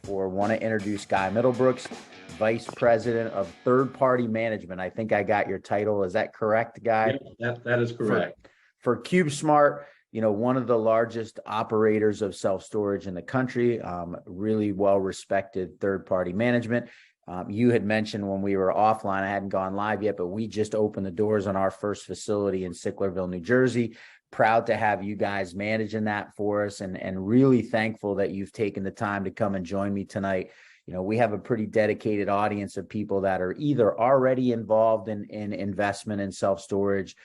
for want to introduce Guy Middlebrooks, Vice President of Third Party Management. I think I got your title. Is that correct, Guy? Yeah, that is correct. For CubeSmart, one of the largest operators of self-storage in the country, really well-respected third-party management. You had mentioned when we were offline, I hadn't gone live yet, but we just opened the doors on our first facility in Sicklerville, New Jersey. Proud to have you guys managing that for us, and really thankful that you've taken the time to come and join me tonight. We have a pretty dedicated audience of people that are either already involved in investment in self-storage,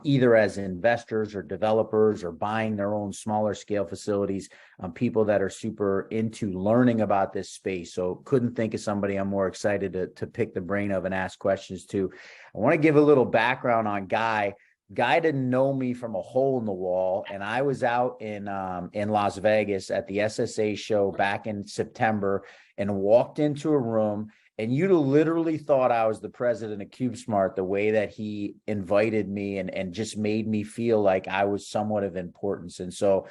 either as investors or developers or buying their own smaller scale facilities, people that are super into learning about this space. So couldn't think of somebody I'm more excited to pick the brain of and ask questions to. I want to give a little background on Guy. Guy didn't know me from a hole in the wall, and I was out in Las Vegas at the SSA show back in September and walked into a room, and you'd have literally thought I was the president of CubeSmart, the way that he invited me and just made me feel like I was somewhat of importance. And so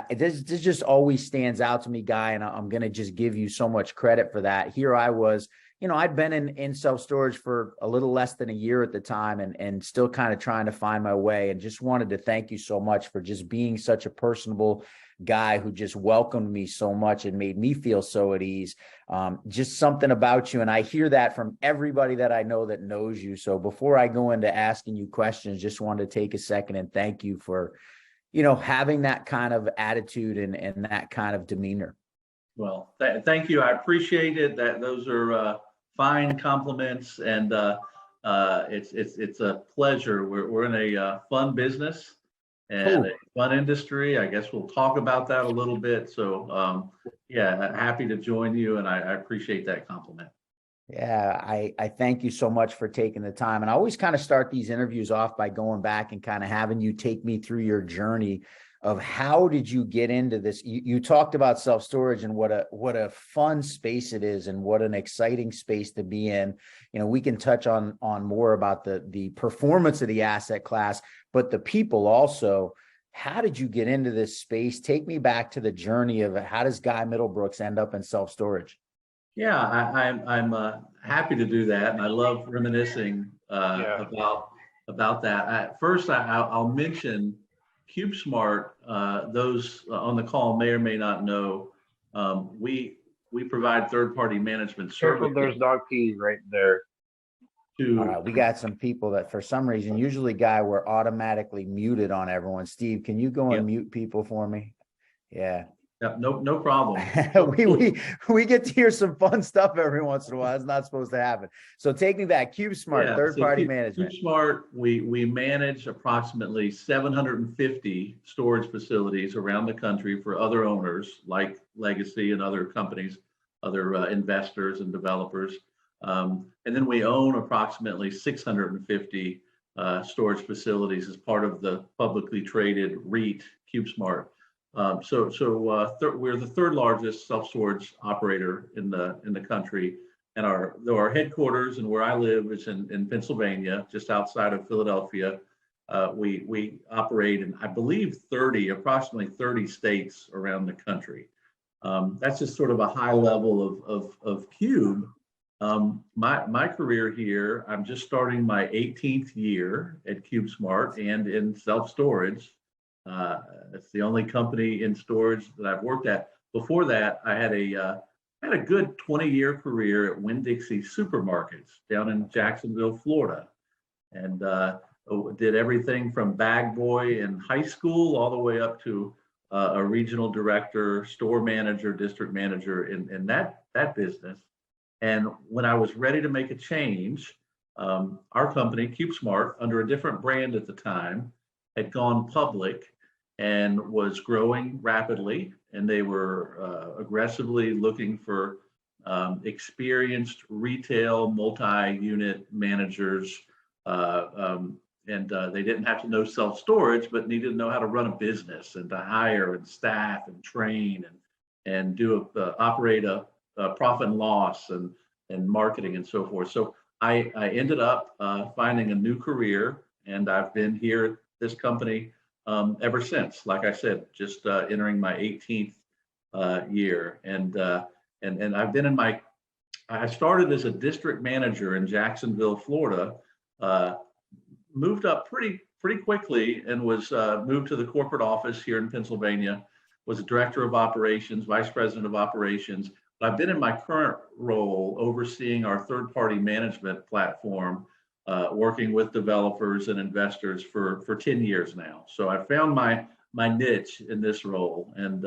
this just always stands out to me, Guy, and I'm going to just give you so much credit for that. Here I was, I'd been in self-storage for a little less than a year at the time and still kind of trying to find my way, and just wanted to thank you so much for just being such a personable guy who just welcomed me so much and made me feel so at ease. Just something about you. And I hear that from everybody that I know that knows you. So before I go into asking you questions, just wanted to take a second and thank you for, having that kind of attitude and that kind of demeanor. Well, thank you. I appreciate it. Those are fine compliments, and it's a pleasure. We're in a fun business and a fun industry. I guess we'll talk about that a little bit. So yeah, happy to join you, and I appreciate that compliment. Yeah, I thank you so much for taking the time. And I always kind of start these interviews off by going back and kind of having you take me through your journey of how did you get into this. You talked about self-storage and what a fun space it is and what an exciting space to be in. We can touch on more about the performance of the asset class, but the people also. How did you get into this space? Take me back to the journey of how does Guy Middlebrooks end up in self-storage? Yeah, I'm happy to do that, and I love reminiscing about that. First, I'll mention CubeSmart. Those on the call may or may not know, we provide third-party management services. Careful, there's dog pee right there. All right, we got some people that for some reason, usually, Guy, we're automatically muted on everyone. Steve, can you go and mute people for me? Yeah. Yeah, no problem. we get to hear some fun stuff every once in a while. It's not supposed to happen. So take me back. CubeSmart, third-party management. CubeSmart, we manage approximately 750 storage facilities around the country for other owners like Legacy and other companies, other investors and developers. And then we own approximately 650 storage facilities as part of the publicly traded REIT, CubeSmart. We're the third largest self-storage operator in the country, and our headquarters and where I live is in Pennsylvania, just outside of Philadelphia. We operate in, I believe, approximately 30 states around the country. That's just sort of a high level of Cube. My career here, I'm just starting my 18th year at CubeSmart and in self-storage. It's the only company in storage that I've worked at. Before that, I had a good 20-year career at Winn-Dixie Supermarkets down in Jacksonville, Florida, and did everything from bag boy in high school all the way up to a regional director, store manager, district manager in that business. And when I was ready to make a change, our company, CubeSmart, under a different brand at the time, had gone public and was growing rapidly, and they were aggressively looking for experienced retail multi-unit managers, and they didn't have to know self-storage, but needed to know how to run a business and to hire and staff and train and operate a profit and loss and marketing and so forth. So I ended up finding a new career, and I've been here at this company ever since. Like I said, just entering my 18th year. And And I've been I started as a district manager in Jacksonville, Florida, moved up pretty quickly and was moved to the corporate office here in Pennsylvania, was a director of operations, vice president of operations. But I've been in my current role overseeing our third-party management platform, working with developers and investors for 10 years now. So I found my niche in this role. And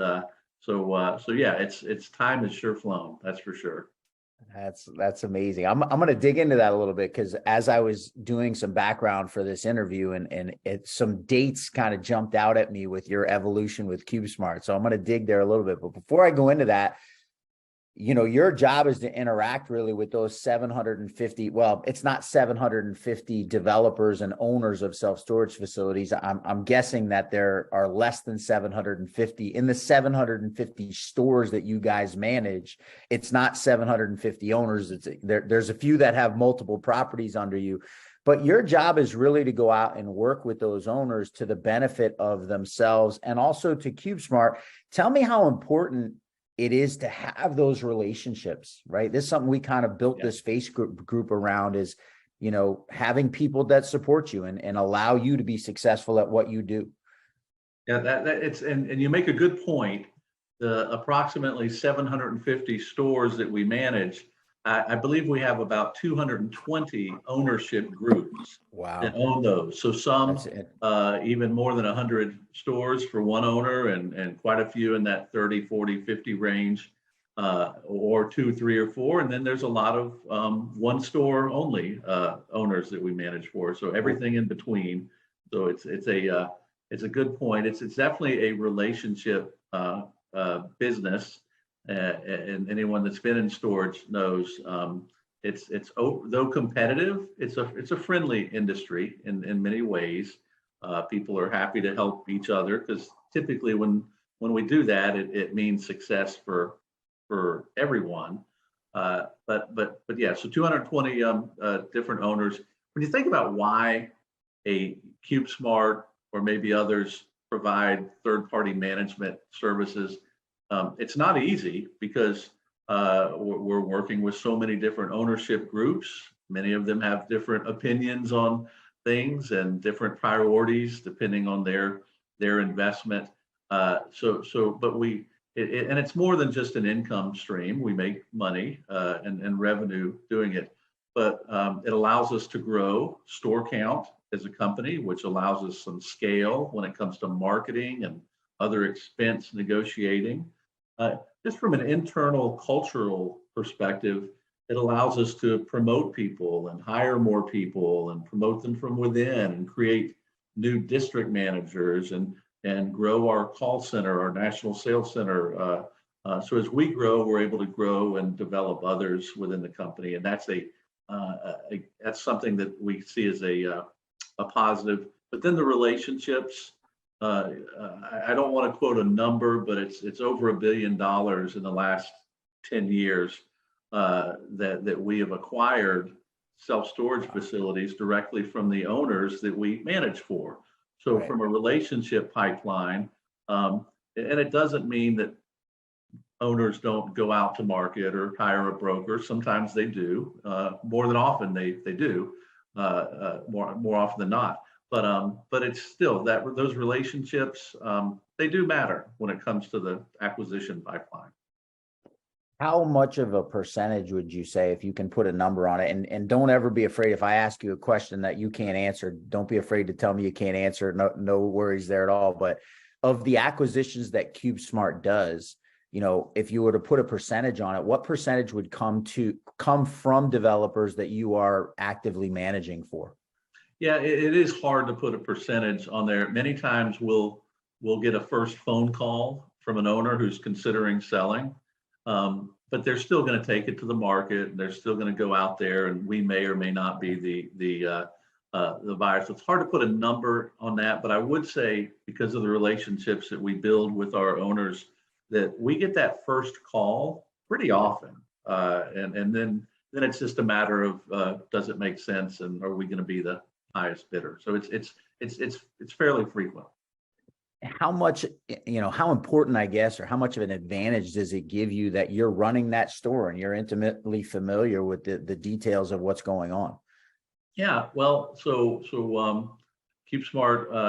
so yeah, it's time has sure flown, that's for sure. That's amazing. I'm going to dig into that a little bit because as I was doing some background for this interview and some dates kind of jumped out at me with your evolution with CubeSmart. So I'm going to dig there a little bit. But before I go into that, you know, your job is to interact really with those 750, well, it's not 750 developers and owners of self-storage facilities. I'm guessing that there are less than 750 in the 750 stores that you guys manage. It's not 750 owners. There's a few that have multiple properties under you, but your job is really to go out and work with those owners to the benefit of themselves and also to CubeSmart. Tell me how important it is to have those relationships, right? This is something we kind of built this face group around is, you know, having people that support you and allow you to be successful at what you do. Yeah, that it's, and you make a good point. The approximately 750 stores that we manage, I believe we have about 220 ownership groups that own those. So some even more than 100 stores for one owner and quite a few in that 30, 40, 50 range, or 2, 3, or 4. And then there's a lot of one store only owners that we manage for. So everything in between. So it's a good point. It's definitely a relationship business. And anyone that's been in storage knows it's though competitive, it's a friendly industry in many ways. People are happy to help each other because typically when we do that, it means success for everyone. But yeah, so 220 different owners. When you think about why a CubeSmart or maybe others provide third-party management services, it's not easy because we're working with so many different ownership groups. Many of them have different opinions on things and different priorities depending on their investment. But and it's more than just an income stream. We make money and revenue doing it, but it allows us to grow store count as a company, which allows us some scale when it comes to marketing and other expense negotiating. Just from an internal cultural perspective, it allows us to promote people and hire more people and promote them from within and create new district managers and grow our call center, our national sales center. So as we grow, we're able to grow and develop others within the company, and that's that's something that we see as a positive. But then the relationships. I don't want to quote a number, but it's over $1 billion in the last 10 years that we have acquired self-storage facilities directly from the owners that we manage for. So from a relationship pipeline, and it doesn't mean that owners don't go out to market or hire a broker. Sometimes they do. More than often they do. More often than not. But it's still that those relationships, they do matter when it comes to the acquisition pipeline. How much of a percentage would you say, if you can put a number on it, and don't ever be afraid if I ask you a question that you can't answer, don't be afraid to tell me you can't answer. No worries there at all. But of the acquisitions that CubeSmart does, you know, if you were to put a percentage on it, what percentage would come from developers that you are actively managing for? Yeah, it is hard to put a percentage on there. Many times we'll get a first phone call from an owner who's considering selling, but they're still going to take it to the market. They're still going to go out there, and we may or may not be the buyer. So it's hard to put a number on that. But I would say, because of the relationships that we build with our owners, that we get that first call pretty often, and then it's just a matter of does it make sense, and are we going to be the highest bidder? So it's fairly frequent. how much, how important, I guess, or how much of an advantage does it give you that you're running that store and you're intimately familiar with the details of what's going on? Yeah, well, CubeSmart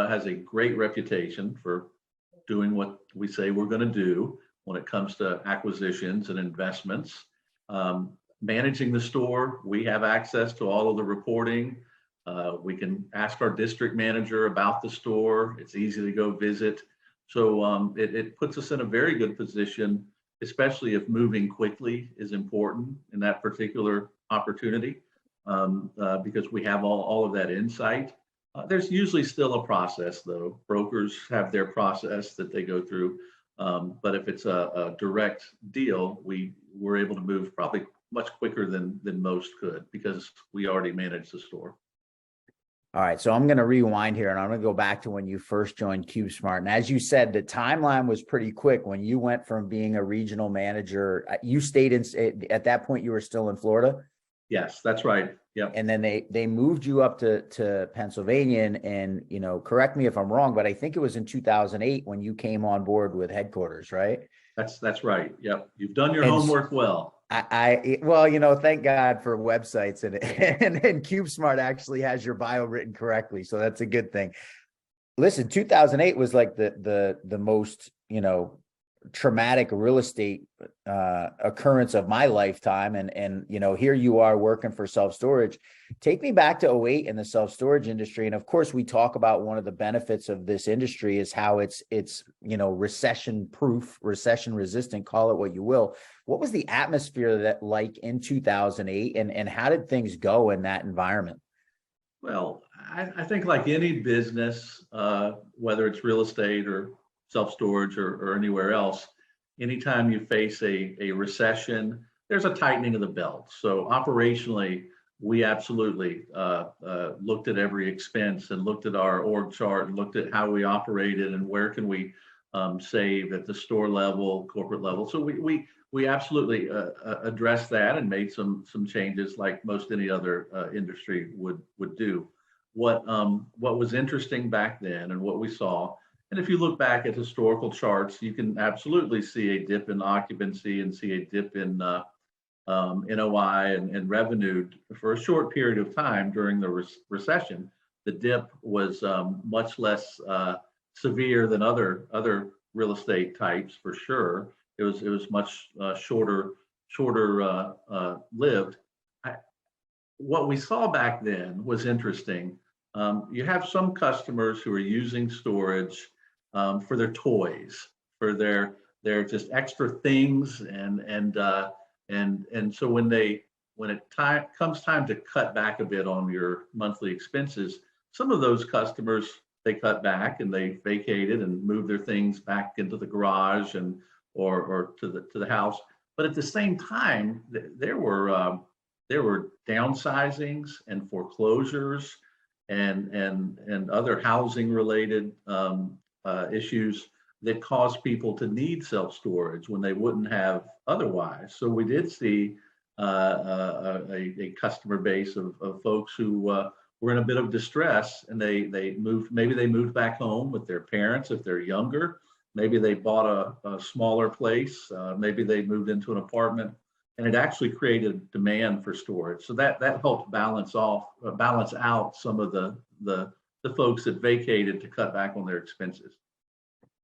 has a great reputation for doing what we say we're going to do when it comes to acquisitions and investments. Managing the store, we have access to all of the reporting. We can ask our district manager about the store. It's easy to go visit. So it puts us in a very good position, especially if moving quickly is important in that particular opportunity, because we have all of that insight. There's usually still a process, though. Brokers have their process that they go through. But if it's a direct deal, we're able to move probably much quicker than most could because we already manage the store. All right, so I'm going to rewind here and I'm going to go back to when you first joined CubeSmart. And as you said, the timeline was pretty quick when you went from being a regional manager. You stayed at that point, you were still in Florida? Yes, that's right. Yeah. And then they moved you up to Pennsylvania and correct me if I'm wrong, but I think it was in 2008 when you came on board with headquarters, right? That's right. Yep. You've done your homework well. Well, thank God for websites and CubeSmart actually has your bio written correctly. So that's a good thing. Listen, 2008 was like the most, traumatic real estate occurrence of my lifetime. And here you are working for self-storage. Take me back to 2008 in the self-storage industry. And of course, we talk about one of the benefits of this industry is how it's recession proof, recession resistant, call it what you will. What was the atmosphere that like in 2008 and how did things go in that environment? Well, I think like any business, whether it's real estate or self-storage or anywhere else, anytime you face a recession, there's a tightening of the belt. So operationally, we absolutely looked at every expense and looked at our org chart and looked at how we operated and where can we save at the store level, corporate level. So we absolutely addressed that and made some changes like most any other industry would do. What was interesting back then and what we saw, and if you look back at historical charts, you can absolutely see a dip in occupancy and see a dip in NOI and revenue for a short period of time during the recession. The dip was much less severe than other real estate types for sure. It was much shorter lived. What we saw back then was interesting. You have some customers who are using storage for their toys, for their just extra things, and so when it comes time to cut back a bit on your monthly expenses, some of those customers, they cut back and they vacated and moved their things back into the garage and or to the house. But at the same time, there were downsizings and foreclosures and other housing related issues that caused people to need self-storage when they wouldn't have otherwise. So we did see a customer base of folks who were in a bit of distress, and they moved back home with their parents if they're younger. Maybe they bought a smaller place. Maybe they moved into an apartment, and it actually created demand for storage. So that helped balance out some of the folks that vacated to cut back on their expenses.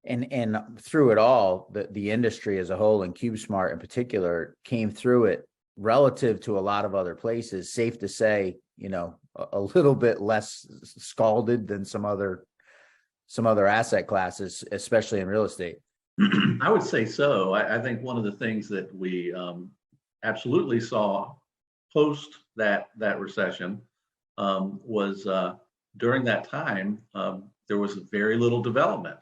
And through it all, the industry as a whole and CubeSmart in particular came through it relative to a lot of other places. Safe to say, a little bit less scalded than some other asset classes, especially in real estate. I would say so. I think one of the things that we absolutely saw post that recession was during that time there was very little development.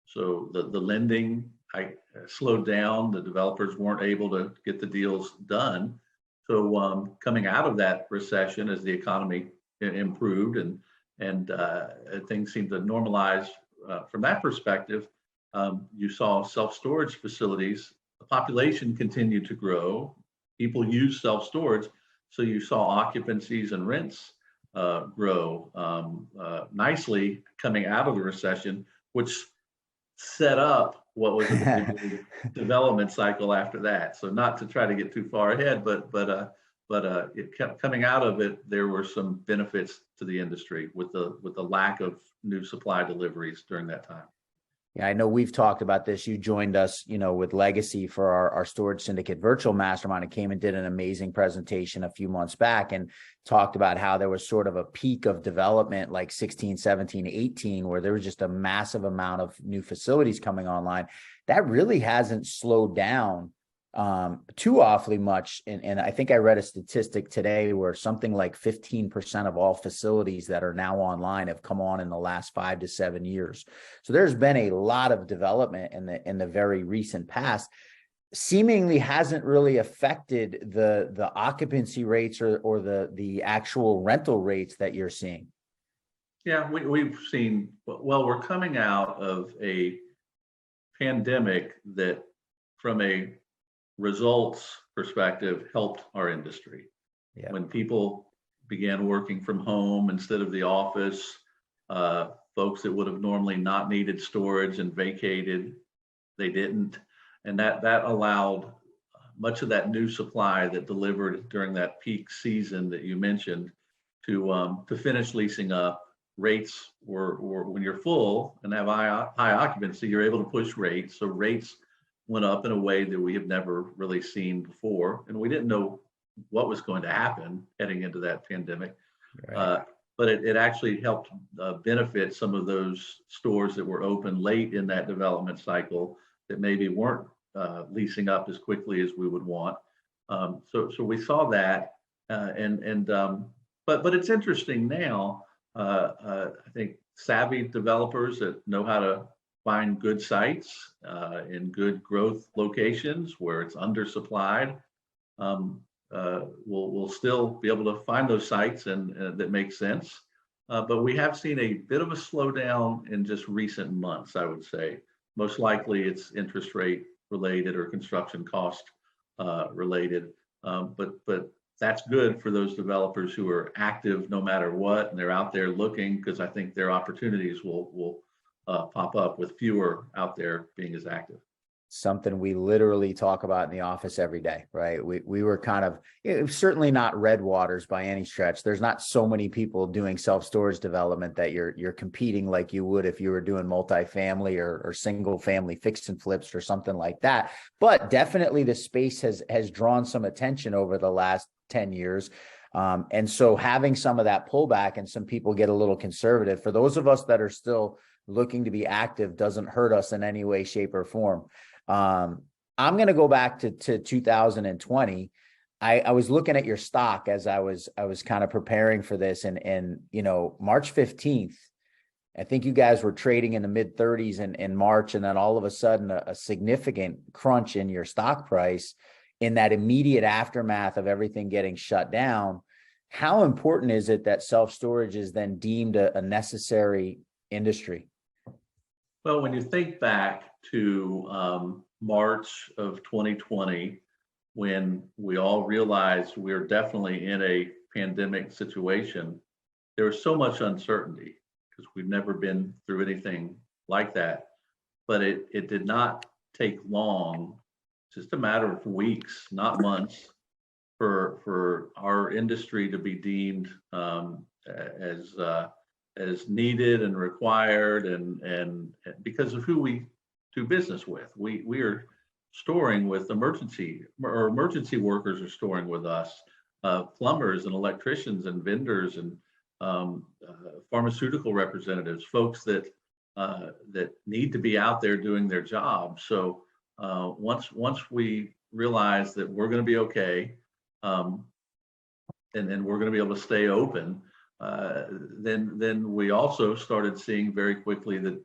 So the lending slowed down. The developers weren't able to get the deals done. So coming out of that recession, as the economy improved and things seemed to normalize from that perspective, you saw self-storage facilities. The population continued to grow. People use self-storage, so you saw occupancies and rents grow nicely coming out of the recession, which set up what was a big development cycle after that. So not to try to get too far ahead, but it kept coming out of it. There were some benefits to the industry with the lack of new supply deliveries during that time. Yeah, I know we've talked about this. You joined us, with Legacy for our Storage Syndicate Virtual Mastermind, and came and did an amazing presentation a few months back and talked about how there was sort of a peak of development like 16, 17, 18, where there was just a massive amount of new facilities coming online. That really hasn't slowed down too awfully much. And I think I read a statistic today where something like 15% of all facilities that are now online have come on in the last 5 to 7 years. So there's been a lot of development in the very recent past. Seemingly hasn't really affected the occupancy rates or the actual rental rates that you're seeing. Yeah, we've seen, well, we're coming out of a pandemic that, from a results perspective, helped our industry. Yeah. When people began working from home instead of the office, folks that would have normally not needed storage and vacated, they didn't. And that allowed much of that new supply that delivered during that peak season that you mentioned to finish leasing up. Rates were when you're full and have high occupancy, you're able to push rates. So rates went up in a way that we have never really seen before. And we didn't know what was going to happen heading into that pandemic. Right. But it actually helped benefit some of those stores that were open late in that development cycle that maybe weren't leasing up as quickly as we would want. So we saw that, but it's interesting now. I think savvy developers that know how to find good sites in good growth locations where it's undersupplied will still be able to find those sites and that make sense. But we have seen a bit of a slowdown in just recent months, I would say. Most likely it's interest rate related or construction cost related. But that's good for those developers who are active no matter what, and they're out there looking, because I think their opportunities will pop up with fewer out there being as active. Something we literally talk about in the office every day, right? We were kind of, certainly not red waters by any stretch. There's not so many people doing self-storage development that you're competing like you would if you were doing multifamily or single family fix and flips or something like that. But definitely the space has drawn some attention over the last 10 years. And so having some of that pullback and some people get a little conservative, for those of us that are still looking to be active, doesn't hurt us in any way, shape, or form. I'm going to go back to 2020. I was looking at your stock as I was kind of preparing for this, and March 15th, I think you guys were trading in the mid 30s in March, and then all of a sudden a significant crunch in your stock price in that immediate aftermath of everything getting shut down. How important is it that self-storage is then deemed a necessary industry? Well, when you think back to March of 2020, when we all realized we're definitely in a pandemic situation, there was so much uncertainty because we've never been through anything like that. But it did not take long, just a matter of weeks, not months, for our industry to be deemed as needed and required, and because of who we do business with. We are storing with emergency workers are storing with us, plumbers and electricians and vendors and pharmaceutical representatives, folks that need to be out there doing their job. So once we realize that we're going to be okay, and we're going to be able to stay open, then we also started seeing very quickly that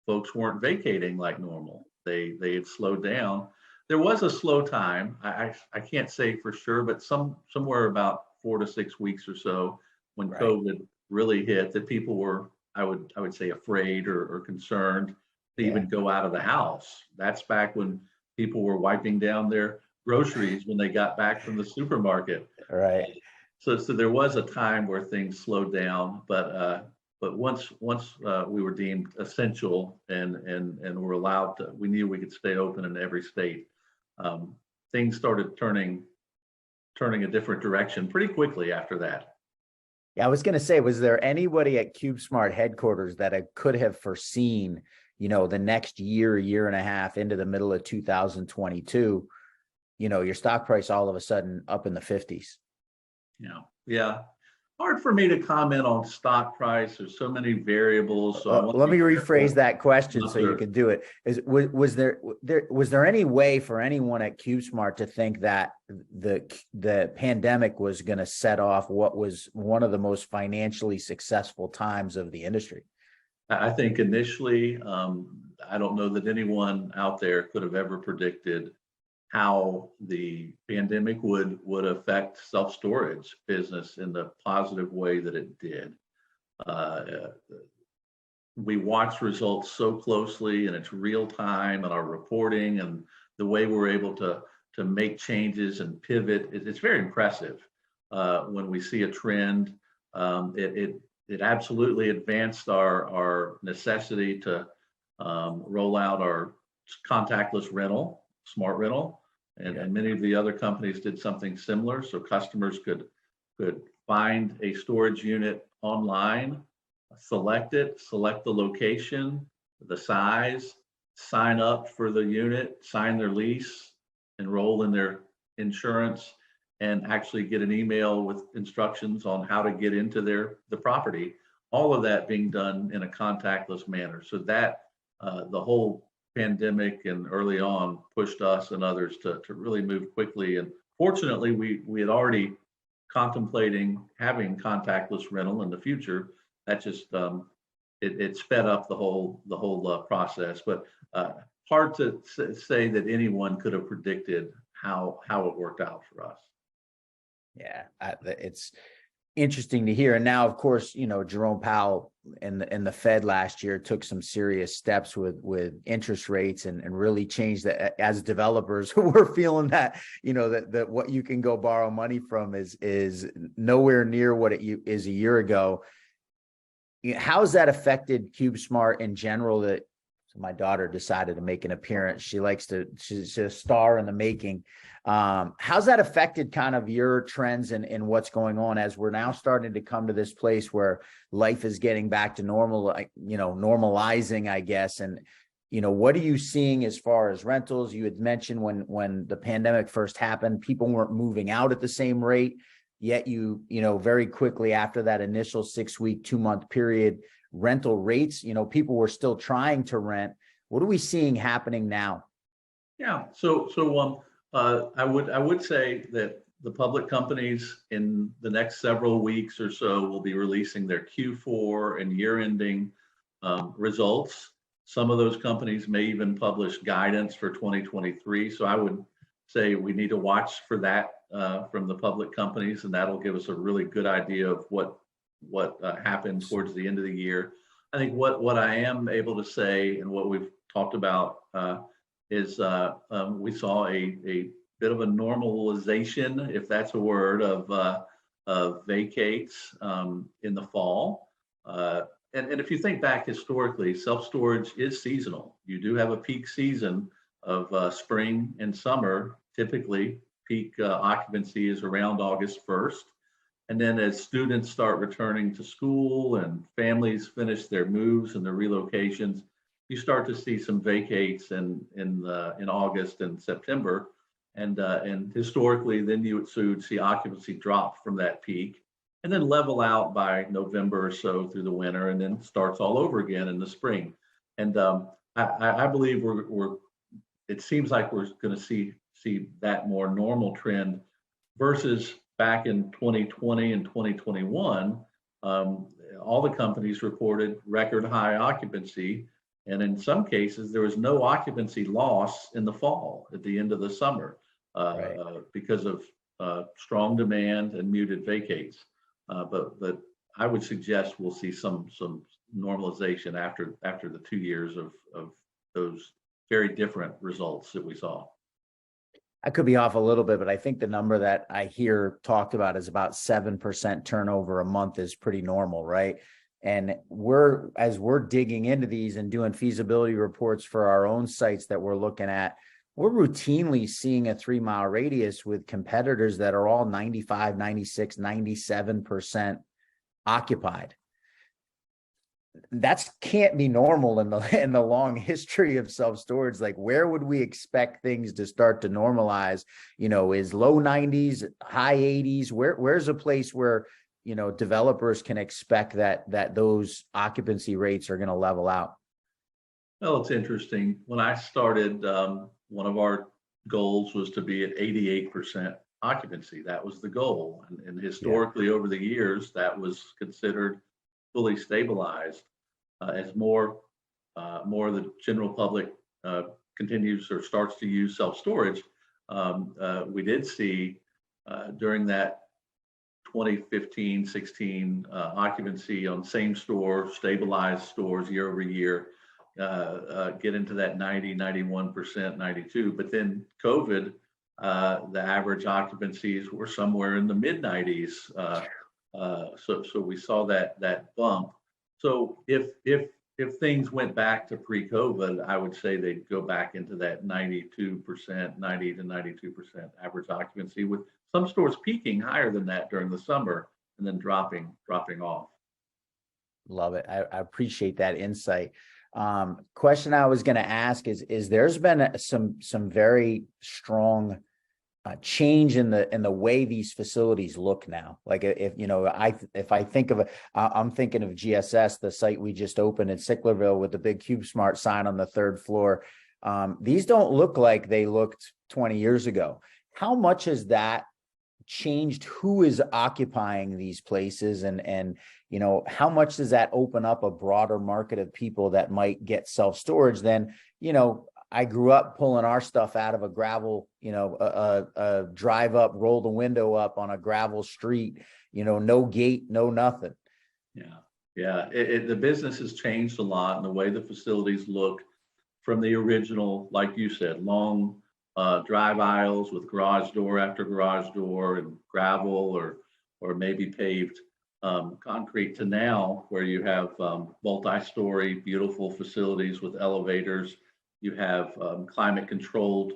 folks weren't vacating like normal. They had slowed down. There was a slow time. I can't say for sure, but somewhere about 4 to 6 weeks or so when right. COVID really hit, that people were, I would say, afraid or concerned to even go out of the house. That's back when people were wiping down their groceries when they got back from the supermarket. Right. So there was a time where things slowed down, but But once we were deemed essential and were allowed to, we knew we could stay open in every state. Things started turning a different direction pretty quickly after that. Yeah, I was going to say, was there anybody at CubeSmart headquarters that I could have foreseen, the next year and a half into the middle of 2022, your stock price all of a sudden up in the 50s? Yeah. Hard for me to comment on stock price. There's so many variables. So let me rephrase that question so you can do it. Was there any way for anyone at CubeSmart to think that the pandemic was going to set off what was one of the most financially successful times of the industry? I think initially, I don't know that anyone out there could have ever predicted how the pandemic would affect self-storage business in the positive way that it did. We watch results so closely, and it's real time, and our reporting and the way we're able to make changes and pivot. It's very impressive when we see a trend. It absolutely advanced our necessity to roll out our contactless rental, smart rental. And many of the other companies did something similar, so customers could find a storage unit online, select the location, the size, sign up for the unit, sign their lease, enroll in their insurance, and actually get an email with instructions on how to get into the property. All of that being done in a contactless manner. So that the whole pandemic and early on pushed us and others to really move quickly. And fortunately, we had already contemplating having contactless rental in the future. That just it sped up the whole process. But hard to say that anyone could have predicted how it worked out for us. Yeah, it's interesting to hear. And now, of course, Jerome Powell and the Fed last year took some serious steps with interest rates and really changed that. As developers, we're feeling that, that what you can go borrow money from is nowhere near what it is a year ago. How's that affected CubeSmart in general? That my daughter decided to make an appearance. She's a star in the making. How's that affected kind of your trends and what's going on as we're now starting to come to this place where life is getting back to normal, normalizing, I guess. And, what are you seeing as far as rentals? You had mentioned when the pandemic first happened, people weren't moving out at the same rate, yet very quickly after that initial 6-week, 2-month period, rental rates, people were still trying to rent. What are we seeing happening now? Yeah. So I would say that the public companies in the next several weeks or so will be releasing their Q4 and year-ending results. Some of those companies may even publish guidance for 2023. So I would say we need to watch for that from the public companies, and that'll give us a really good idea of what happened towards the end of the year. I think what I am able to say and what we've talked about is we saw a bit of a normalization, if that's a word, of vacates in the fall. And if you think back historically, self-storage is seasonal. You do have a peak season of spring and summer. Typically, peak occupancy is around August 1st. And then as students start returning to school and families finish their moves and their relocations, you start to see some vacates in August and September. And historically, then you would see occupancy drop from that peak and then level out by November or so through the winter, and then starts all over again in the spring. And I believe it seems like we're going to see that more normal trend versus back in 2020 and 2021. All the companies reported record high occupancy. And in some cases, there was no occupancy loss in the fall at the end of the summer because of strong demand and muted vacates. But I would suggest we'll see some normalization after the 2 years of those very different results that we saw. I could be off a little bit, but I think the number that I hear talked about is about 7% turnover a month is pretty normal, right? And as we're digging into these and doing feasibility reports for our own sites that we're looking at, we're routinely seeing a 3-mile radius with competitors that are all 95, 96, 97% occupied. That can't be normal in the long history of self-storage. Like, where would we expect things to start to normalize? Is low 90s, high 80s? Where's a place where developers can expect that those occupancy rates are going to level out? Well, it's interesting. When I started, one of our goals was to be at 88% occupancy. That was the goal. And historically, over the years, that was considered fully stabilized. As more of the general public continues or starts to use self-storage, we did see during that 2015-16 occupancy on same store, stabilized stores year over year, get into that 90, 91%, 92. But then COVID, the average occupancies were somewhere in the mid 90s. So we saw that bump. So if things went back to pre-COVID, I would say they'd go back into that 92%, 90 to 92% average occupancy, with some stores peaking higher than that during the summer and then dropping off. Love it. I appreciate that insight. Question I was going to ask is there's been some very strong change in the way these facilities look now. Like, if I think of I'm thinking of GSS, the site we just opened in Sicklerville with the big CubeSmart sign on the 3rd floor. These don't look like they looked 20 years ago. How much has that changed? Who is occupying these places, and how much does that open up a broader market of people that might get self-storage? Then I grew up pulling our stuff out of a gravel, a drive up, roll the window up on a gravel street, no gate, no nothing. Yeah. The business has changed a lot, and the way the facilities look from the original, like you said, long drive aisles with garage door after garage door and gravel or maybe paved concrete, to now where you have multi-story beautiful facilities with elevators. You have climate controlled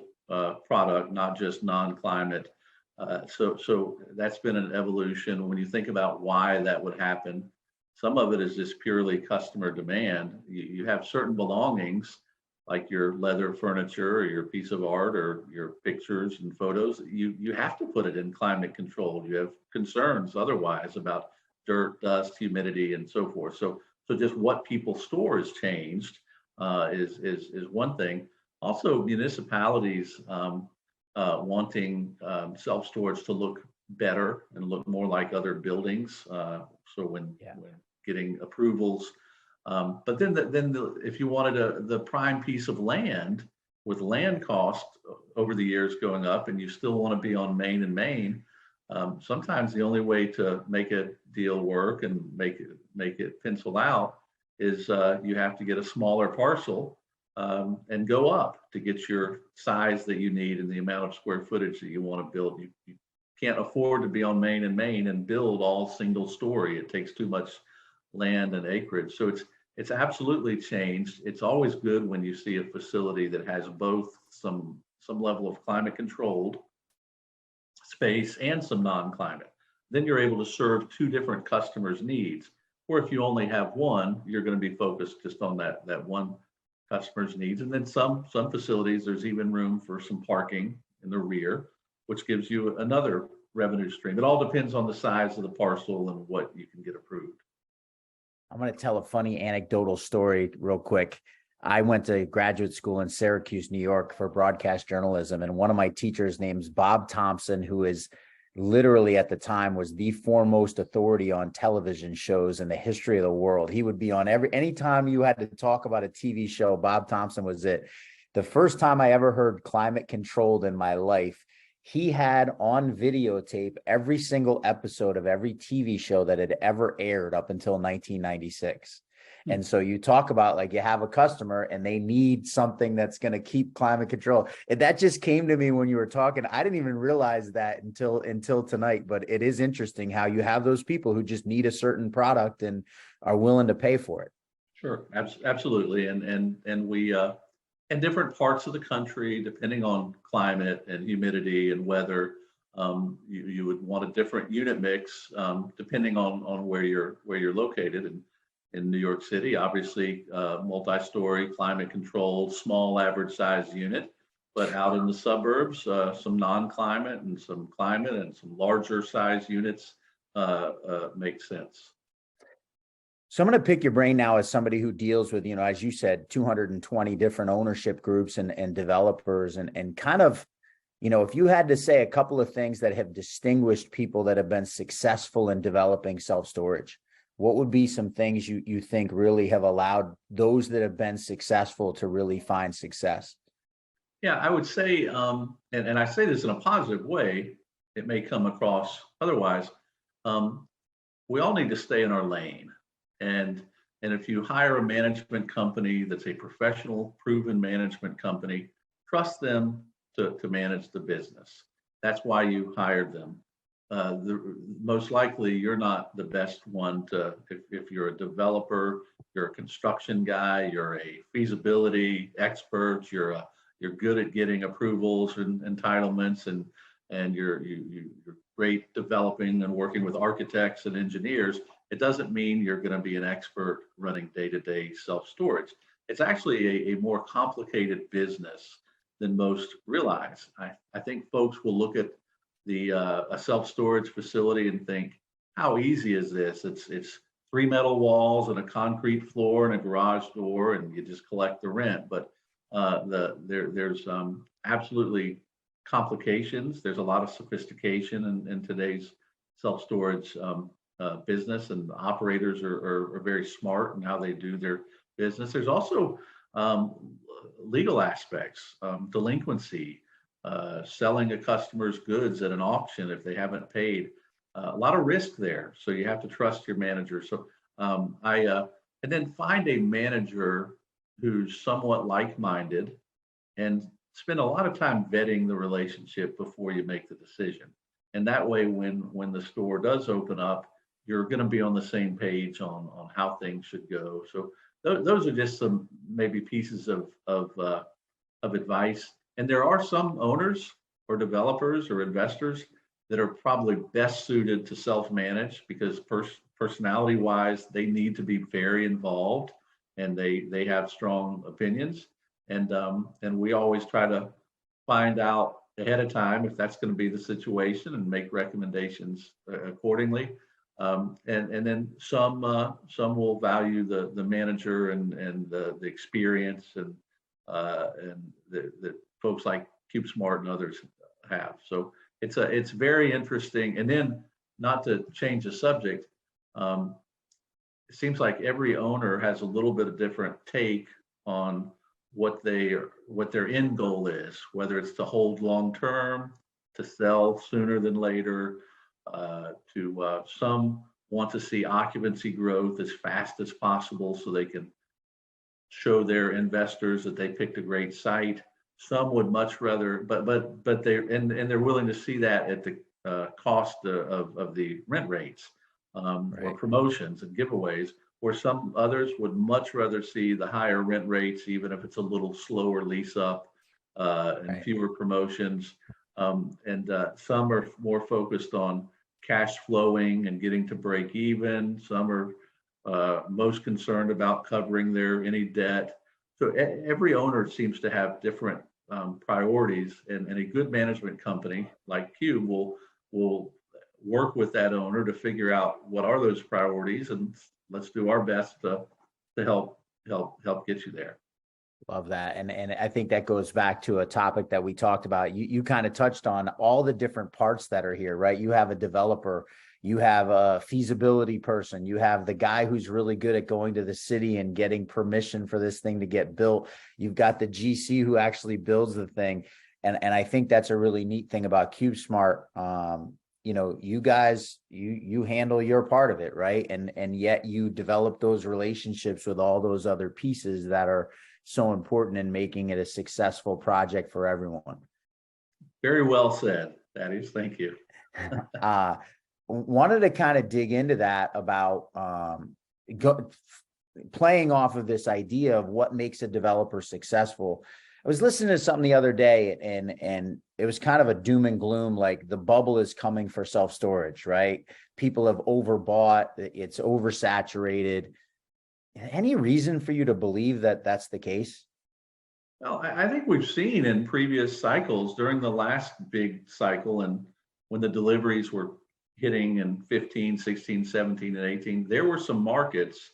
product, not just non-climate. So that's been an evolution. When you think about why that would happen, some of it is just purely customer demand. You have certain belongings, like your leather furniture or your piece of art or your pictures and photos. You have to put it in climate controlled. You have concerns otherwise about dirt, dust, humidity, and so forth. So just what people store has changed. Is one thing. Also, municipalities wanting self-storage to look better and look more like other buildings. So when getting approvals, but then if you wanted the prime piece of land, with land cost over the years going up, and you still want to be on Main and Main, sometimes the only way to make a deal work and make it pencil out is you have to get a smaller parcel and go up to get your size that you need and the amount of square footage that you want to build. You can't afford to be on Main and Main and build all single story. It takes too much land and acreage. So it's absolutely changed. It's always good when you see a facility that has both some level of climate controlled space and some non-climate. Then you're able to serve two different customers' needs. Or if you only have one, you're going to be focused just on that one customer's needs. And then some facilities, there's even room for some parking in the rear, which gives you another revenue stream. It all depends on the size of the parcel and what you can get approved. I'm going to tell a funny anecdotal story real quick. I went to graduate school in Syracuse, New York for broadcast journalism. And one of my teachers named Bob Thompson, who is literally at the time was the foremost authority on television shows in the history of the world. He would be on anytime you had to talk about a TV show, Bob Thompson was it. The first time I ever heard climate controlled in my life, he had on videotape every single episode of every TV show that had ever aired up until 1996. And so you talk about like you have a customer and they need something that's going to keep climate control. And that just came to me when you were talking. I didn't even realize that until tonight, but it is interesting how you have those people who just need a certain product and are willing to pay for it. Sure, absolutely. And we in different parts of the country, depending on climate and humidity and weather, you would want a different unit mix depending on where you're located. And in New York City, obviously, multi-story, climate controlled, small average size unit. But out in the suburbs, some non-climate and some climate and some larger size units make sense. So I'm going to pick your brain now as somebody who deals with, as you said, 220 different ownership groups and developers and kind of, if you had to say a couple of things that have distinguished people that have been successful in developing self-storage, what would be some things you think really have allowed those that have been successful to really find success? Yeah, I would say, and I say this in a positive way, it may come across otherwise, we all need to stay in our lane. And if you hire a management company that's a professional, proven management company, trust them to manage the business. That's why you hired them. Most likely, you're not the best one to, if you're a developer, you're a construction guy, you're a feasibility expert, you're good at getting approvals and entitlements, and you're great developing and working with architects and engineers. It doesn't mean you're going to be an expert running day-to-day self-storage. It's actually a more complicated business than most realize. I think folks will look at a self-storage facility and think, how easy is this? It's 3 metal walls and a concrete floor and a garage door, and you just collect the rent. But there's absolutely complications. There's a lot of sophistication in today's self-storage business, and operators are very smart in how they do their business. There's also legal aspects, delinquency, selling a customer's goods at an auction if they haven't paid. A lot of risk there, so you have to trust your manager. So and then find a manager who's somewhat like-minded, and spend a lot of time vetting the relationship before you make the decision. And that way, when the store does open up, you're going to be on the same page on how things should go. So those are just some maybe pieces of advice. And there are some owners or developers or investors that are probably best suited to self-manage because personality-wise, they need to be very involved and they have strong opinions. And we always try to find out ahead of time if that's going to be the situation and make recommendations accordingly. And then some will value the manager and the experience and the folks like CubeSmart and others have. So it's very interesting. And then, not to change the subject, it seems like every owner has a little bit of different take on what their end goal is, whether it's to hold long term, to sell sooner than later. Some want to see occupancy growth as fast as possible so they can show their investors that they picked a great site. Some would much rather, but they're willing to see that at the cost of the rent rates or promotions and giveaways. Or some others would much rather see the higher rent rates, even if it's a little slower lease up and fewer promotions. And some are more focused on cash flowing and getting to break even. Some are most concerned about covering any debt. So every owner seems to have different priorities, and a good management company like Cube will work with that owner to figure out what are those priorities, and let's do our best to help get you there. Love that. And I think that goes back to a topic that we talked about. You kind of touched on all the different parts that are here, right? You have a developer, you have a feasibility person, you have the guy who's really good at going to the city and getting permission for this thing to get built. You've got the GC who actually builds the thing. And I think that's a really neat thing about CubeSmart. you guys, you handle your part of it, right? And yet you develop those relationships with all those other pieces that are so important in making it a successful project for everyone. Very well said, Thaddeus. Thank you. Wanted to kind of dig into that about playing off of this idea of what makes a developer successful. I was listening to something the other day, and it was kind of a doom and gloom, like the bubble is coming for self-storage, right? People have overbought, it's oversaturated. Any reason for you to believe that that's the case? Well, I think we've seen in previous cycles during the last big cycle, and when the deliveries were hitting in 15, 16, 17, and 18, there were some markets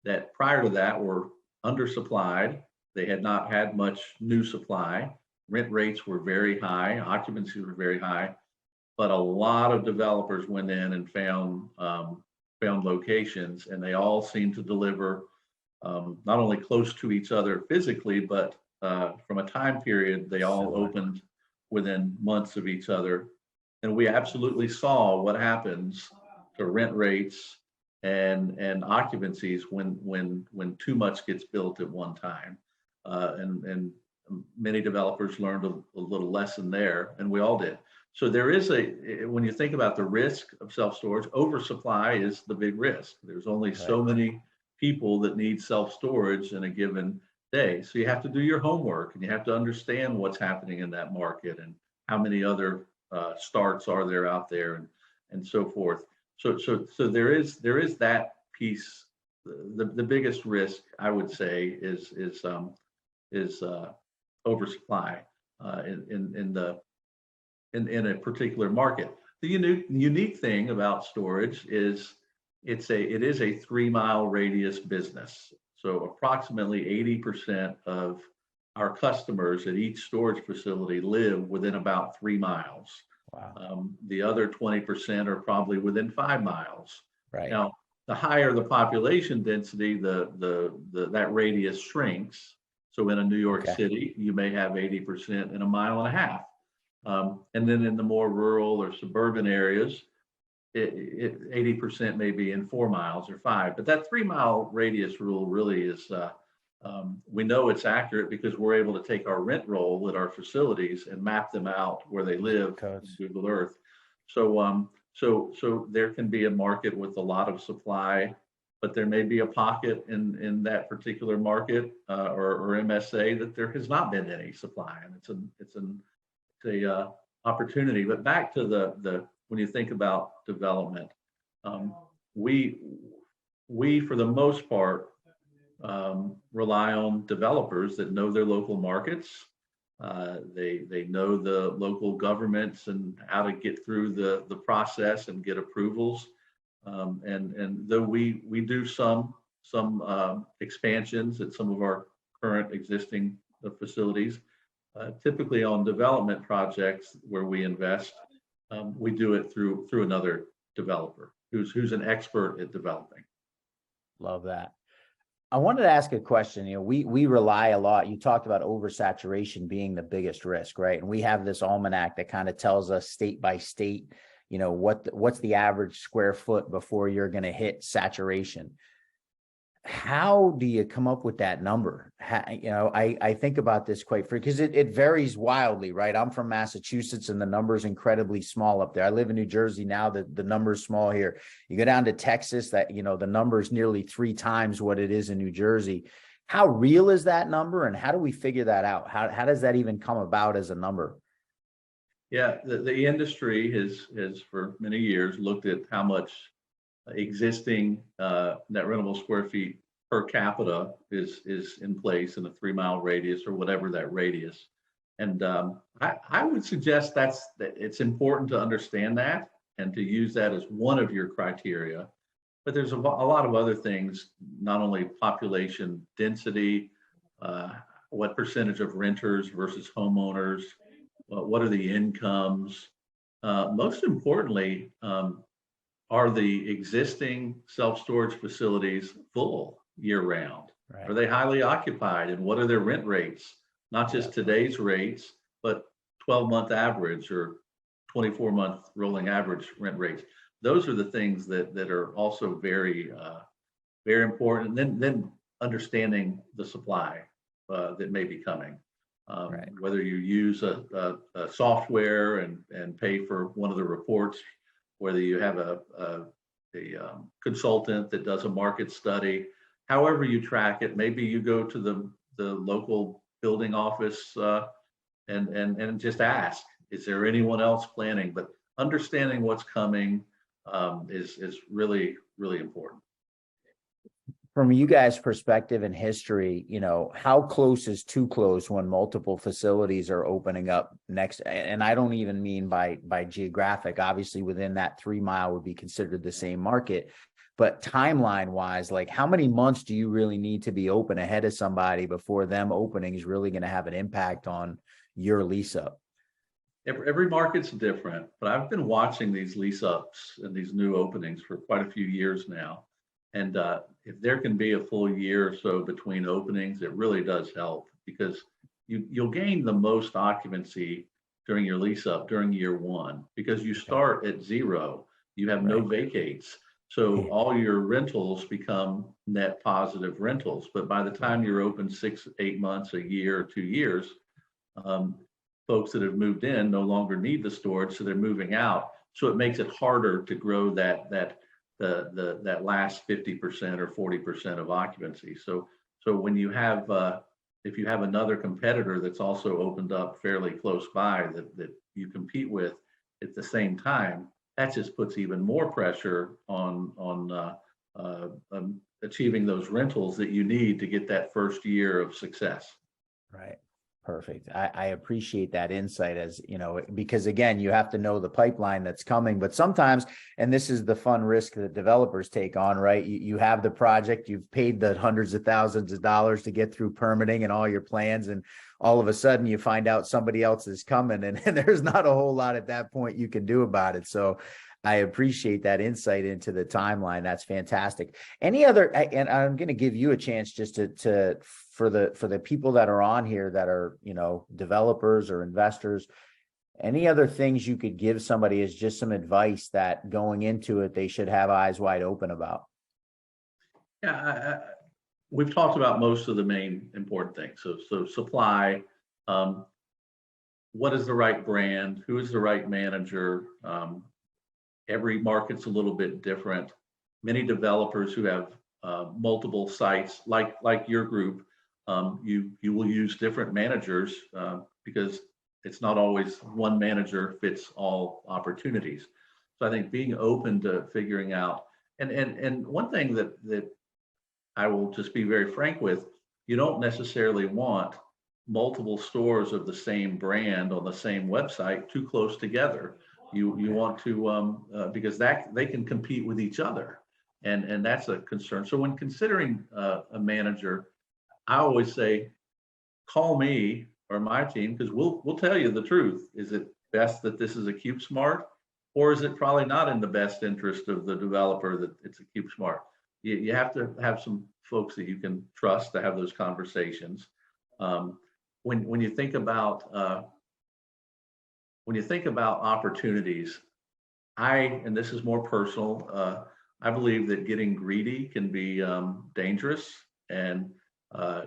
that prior to that were undersupplied. They had not had much new supply. Rent rates were very high, occupancies were very high, but a lot of developers went in and found locations, and they all seemed to deliver not only close to each other physically, but from a time period, they all opened within months of each other. And we absolutely saw what happens to rent rates and occupancies when too much gets built at one time. And many developers learned a little lesson there, and we all did. So there is when you think about the risk of self-storage, oversupply is the big risk. There's only so many people that need self-storage in a given day. So you have to do your homework, and you have to understand what's happening in that market and how many other starts are there out there, and so forth. So there is that piece. The biggest risk, I would say, is oversupply in a particular market. The unique thing about storage is it is a 3-mile radius business. So approximately 80% of our customers at each storage facility live within about 3 miles. Wow. The other 20% are probably within 5 miles. Right. Now, the higher the population density, that radius shrinks. So in a New York City, you may have 80% in a mile and a half. And then in the more rural or suburban areas, 80% may be in 4 miles or 5. But that 3-mile radius rule really is, we know it's accurate because we're able to take our rent roll at our facilities and map them out where they live in Google Earth. So there can be a market with a lot of supply, but there may be a pocket in that particular market or MSA that there has not been any supply, and it's a opportunity. But back to the when you think about development, we for the most part rely on developers that know their local markets. They know the local governments and how to get through the process and get approvals. And though we do some expansions at some of our current existing facilities, typically on development projects where we invest, we do it through another developer who's an expert at developing. Love that. I wanted to ask a question. We rely a lot. You talked about oversaturation being the biggest risk, right? And we have this almanac that kind of tells us state by state, what's the average square foot before you're going to hit saturation. How do you come up with that number? I think about this quite frequently because it varies wildly, right? I'm from Massachusetts and the number's incredibly small up there. I live in New Jersey now, the number's small here. You go down to Texas, the number's nearly 3 times what it is in New Jersey. How real is that number, and how do we figure that out? How does that even come about as a number? Yeah, the industry has for many years looked at how much existing net rentable square feet per capita is in place in a 3-mile radius or whatever that radius. And I would suggest that it's important to understand that and to use that as one of your criteria. But there's a lot of other things, not only population density, what percentage of renters versus homeowners, what are the incomes? Most importantly, are the existing self-storage facilities full year-round? Right. Are they highly occupied, and what are their rent rates? Not just today's rates, but 12-month average or 24-month rolling average rent rates. Those are the things that are also very very important. And then understanding the supply that may be coming. Right. Whether you use a software and pay for one of the reports, whether you have a consultant that does a market study, however you track it, maybe you go to the local building office and just ask, is there anyone else planning? But understanding what's coming is really, really important. From you guys' perspective and history, how close is too close when multiple facilities are opening up next? And I don't even mean by geographic. Obviously, within that 3 mile would be considered the same market. But timeline wise, like how many months do you really need to be open ahead of somebody before them opening is really going to have an impact on your lease up? Every market's different, but I've been watching these lease ups and these new openings for quite a few years now. And if there can be a full year or so between openings, it really does help, because you'll gain the most occupancy during your lease up during year 1, because you start at 0, you have no vacates. So all your rentals become net positive rentals. But by the time you're open 6, 8 months, a year, or 2 years, folks that have moved in no longer need the storage, so they're moving out. So it makes it harder to grow that last 50% or 40% of occupancy. So when you have if you have another competitor that's also opened up fairly close by that you compete with at the same time, that just puts even more pressure on achieving those rentals that you need to get that first year of success. Right. Perfect. I appreciate that insight, as because again, you have to know the pipeline that's coming, but sometimes, and this is the fun risk that developers take on, right? You have the project, you've paid the hundreds of thousands of dollars to get through permitting and all your plans, and all of a sudden you find out somebody else is coming, and there's not a whole lot at that point you can do about it. So I appreciate that insight into the timeline. That's fantastic. Any other, and I'm going to give you a chance just to for the people that are on here that are, developers or investors, any other things you could give somebody as just some advice that going into it, they should have eyes wide open about? Yeah, we've talked about most of the main important things. So supply, what is the right brand? Who is the right manager? Every market's a little bit different. Many developers who have multiple sites, like your group, you will use different managers because it's not always one manager fits all opportunities. So I think being open to figuring out, and one thing that I will just be very frank with, you don't necessarily want multiple stores of the same brand on the same website too close together. You want to because they can compete with each other, and that's a concern. So when considering a manager, I always say, call me or my team, because we'll tell you the truth. Is it best that this is a CubeSmart, or is it probably not in the best interest of the developer that it's a CubeSmart? You have to have some folks that you can trust to have those conversations. When you think about opportunities, and this is more personal, I believe that getting greedy can be dangerous. And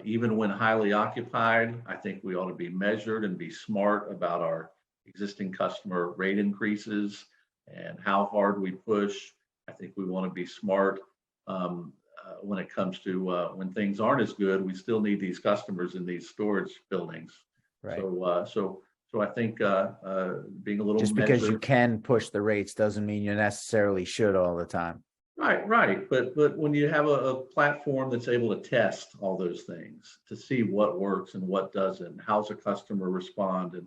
even when highly occupied, I think we ought to be measured and be smart about our existing customer rate increases and how hard we push. I think we want to be smart when it comes to when things aren't as good. We still need these customers in these storage buildings. Right. So I think being a little just measured, because you can push the rates doesn't mean you necessarily should all the time. Right. But when you have a platform that's able to test all those things to see what works and what doesn't, how's a customer respond,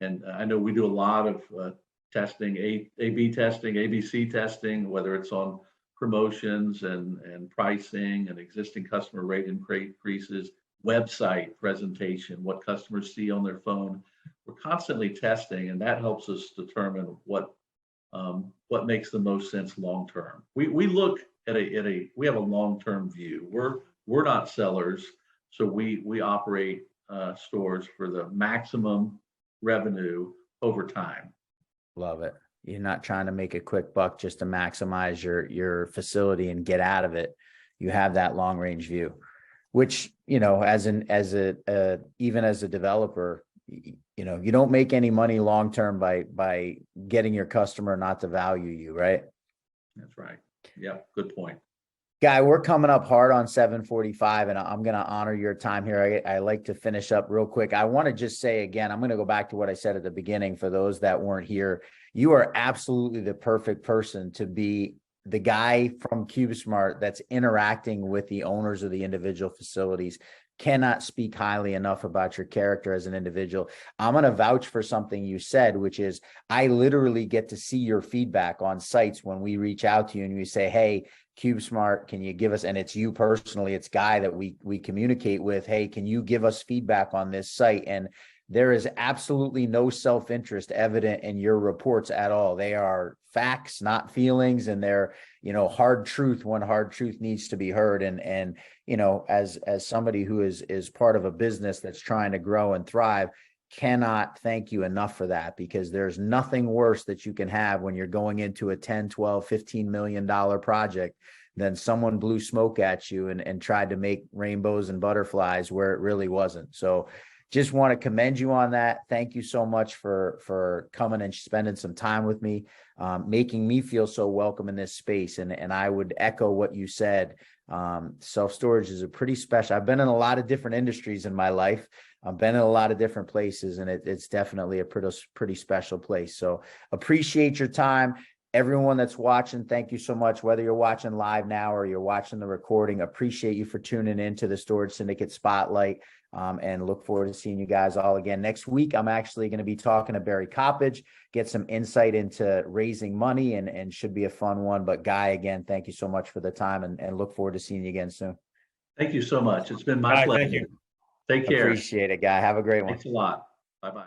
and I know we do a lot of testing, A/B testing, ABC testing, whether it's on promotions and pricing and existing customer rate increases, website presentation, what customers see on their phone. We're constantly testing, and that helps us determine what makes the most sense long term. We look at we have a long term view. We're not sellers, so we operate stores for the maximum revenue over time. Love it. You're not trying to make a quick buck just to maximize your facility and get out of it. You have that long range view, which, you know, even as a developer, you know, you don't make any money long term by getting your customer not to value you, right? That's right. Yeah, good point. Guy, we're coming up hard on 7:45, and I'm going to honor your time here. I like to finish up real quick. I want to just say again, I'm going to go back to what I said at the beginning for those that weren't here. You are absolutely the perfect person to be the guy from CubeSmart that's interacting with the owners of the individual facilities. Cannot speak highly enough about your character as an individual. I'm going to vouch for something you said, which is I literally get to see your feedback on sites when we reach out to you and we say, hey, CubeSmart, can you give us, and it's you personally, it's Guy that we communicate with, hey, can you give us feedback on this site? And there is absolutely no self-interest evident in your reports at all. They are facts, not feelings, and they're, you know, hard truth when hard truth needs to be heard. And you know, as somebody who is part of a business that's trying to grow and thrive, cannot thank you enough for that, because there's nothing worse that you can have when you're going into a 10, 12, $15 million project than someone blew smoke at you and tried to make rainbows and butterflies where it really wasn't. So just want to commend you on that. Thank you so much for coming and spending some time with me, making me feel so welcome in this space. And I would echo what you said. Self-storage is a pretty special. I've been in a lot of different industries in my life. I've been in a lot of different places, and it's definitely a pretty special place. So appreciate your time. Everyone that's watching, thank you so much. Whether you're watching live now or you're watching the recording, appreciate you for tuning in to the Storage Syndicate Spotlight, and look forward to seeing you guys all again next week. I'm actually going to be talking to Barry Coppage, get some insight into raising money, and should be a fun one. But Guy, again, thank you so much for the time, and look forward to seeing you again soon. Thank you so much. It's been my Guy, pleasure. thank you. Take care. Appreciate it, Guy. Have a great one. Thanks a lot. Bye-bye.